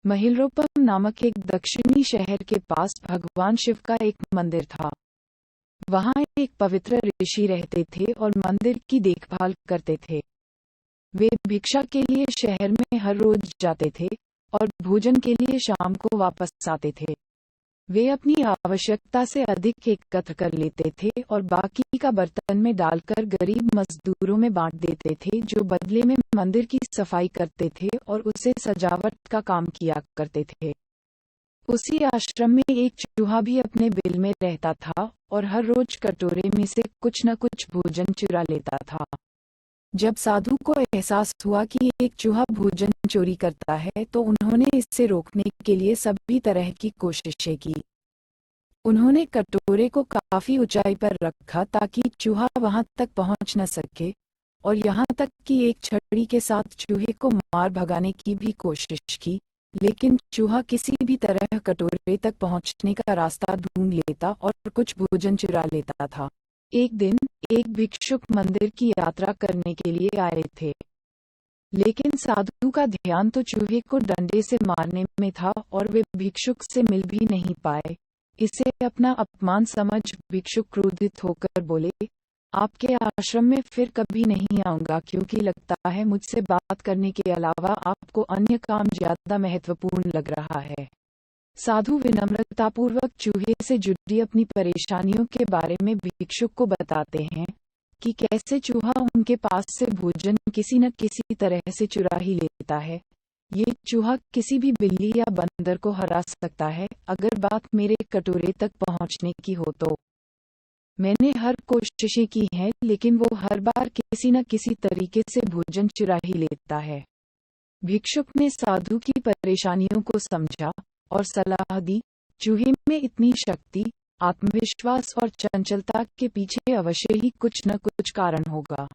महिलरोपम नामक एक दक्षिणी शहर के पास भगवान शिव का एक मंदिर था। वहां एक पवित्र ऋषि रहते थे और मंदिर की देखभाल करते थे। वे भिक्षा के लिए शहर में हर रोज जाते थे और भोजन के लिए शाम को वापस आते थे। वे अपनी आवश्यकता से अधिक एकत्र कर लेते थे और बाकी का बर्तन में डालकर गरीब मजदूरों में बांट देते थे, जो बदले में मंदिर की सफाई करते थे और उसे सजावट का काम किया करते थे। उसी आश्रम में एक चूहा भी अपने बिल में रहता था और हर रोज कटोरे में से कुछ न कुछ भोजन चुरा लेता था। जब साधु को एहसास हुआ कि एक चूहा भोजन चोरी करता है, तो उन्होंने इससे रोकने के लिए सभी तरह की कोशिशें की। उन्होंने कटोरे को काफी ऊंचाई पर रखा ताकि चूहा वहां तक पहुंच न सके, और यहाँ तक कि एक छड़ी के साथ चूहे को मार भगाने की भी कोशिश की, लेकिन चूहा किसी भी तरह कटोरे तक पहुंचने का रास्ता ढूंढ लेता और कुछ भोजन चुरा लेता था। एक दिन एक भिक्षुक मंदिर की यात्रा करने के लिए आए थे, लेकिन साधु का ध्यान तो चूहे को डंडे से मारने में था और वे भिक्षुक से मिल भी नहीं पाए। इसे अपना अपमान समझ भिक्षुक क्रोधित होकर बोले, आपके आश्रम में फिर कभी नहीं आऊंगा, क्योंकि लगता है मुझसे बात करने के अलावा आपको अन्य काम ज्यादा महत्वपूर्ण लग रहा है। साधु विनम्रतापूर्वक चूहे से जुड़ी अपनी परेशानियों के बारे में भिक्षुक को बताते हैं कि कैसे चूहा उनके पास से भोजन किसी न किसी तरह से चुरा ही लेता है। ये चूहा किसी भी बिल्ली या बंदर को हरा सकता है, अगर बात मेरे कटोरे तक पहुंचने की हो तो। मैंने हर कोशिशें की हैं, लेकिन वो हर बार किसी न किसी तरीके से भोजन चुरा ही लेता है। भिक्षुक ने साधु की परेशानियों को समझा और सलाह दी, चूहे में इतनी शक्ति, आत्मविश्वास और चंचलता के पीछे अवश्य ही कुछ न कुछ कारण होगा।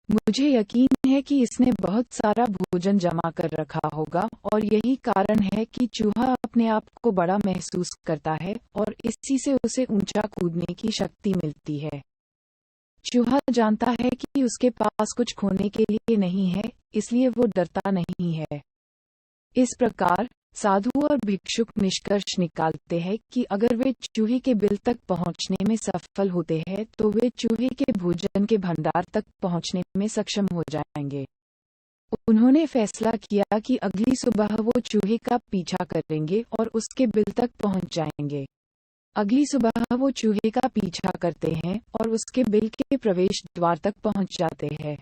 मुझे यकीन है कि इसने बहुत सारा भोजन जमा कर रखा होगा और यही कारण है कि चूहा अपने आप को बड़ा महसूस करता है और इसी से उसे ऊंचा कूदने की शक्ति मिलती है। चूहा जानता है कि उसके पास कुछ खोने के लिए नहीं है, इसलिए वो डरता नहीं है। इस प्रकार साधु और भिक्षुक निष्कर्ष निकालते हैं कि अगर वे चूहे के बिल तक पहुंचने में सफल होते हैं, तो वे चूहे के भोजन के भंडार तक पहुंचने में सक्षम हो जाएंगे। उन्होंने फैसला किया कि अगली सुबह वो चूहे का पीछा करेंगे और उसके बिल तक पहुंच जाएंगे। अगली सुबह वो चूहे का पीछा करते हैं और उसके बिल के प्रवेश द्वार तक पहुंच जाते हैं।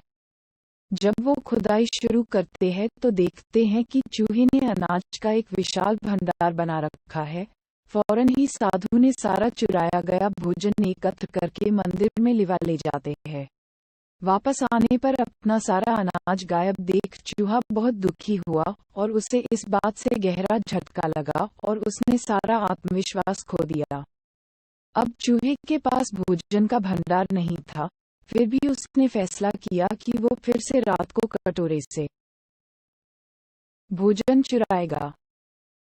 जब वो खुदाई शुरू करते हैं तो देखते हैं कि चूहे ने अनाज का एक विशाल भंडार बना रखा है। फौरन ही साधु ने सारा चुराया गया भोजन एकत्र करके मंदिर में ले जाते हैं। वापस आने पर अपना सारा अनाज गायब देख चूहा बहुत दुखी हुआ और उसे इस बात से गहरा झटका लगा और उसने सारा आत्मविश्वास खो दिया। अब चूहे के पास भोजन का भंडार नहीं था, फिर भी उसने फैसला किया कि वो फिर से रात को कटोरे से भोजन चुराएगा।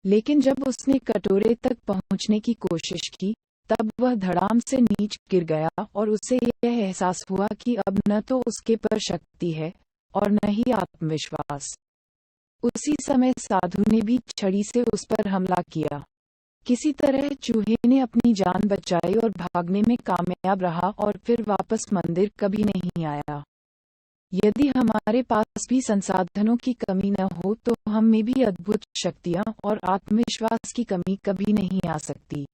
लेकिन जब उसने कटोरे तक पहुंचने की कोशिश की, तब वह धड़ाम से नीच गिर गया और उसे यह एहसास हुआ कि अब न तो उसके पर शक्ति है और न ही आत्मविश्वास। उसी समय साधु ने भी छड़ी से उस पर हमला किया। किसी तरह चूहे ने अपनी जान बचाई और भागने में कामयाब रहा और फिर वापस मंदिर कभी नहीं आया। यदि हमारे पास भी संसाधनों की कमी न हो, तो हम में भी अद्भुत शक्तियां और आत्मविश्वास की कमी कभी नहीं आ सकती।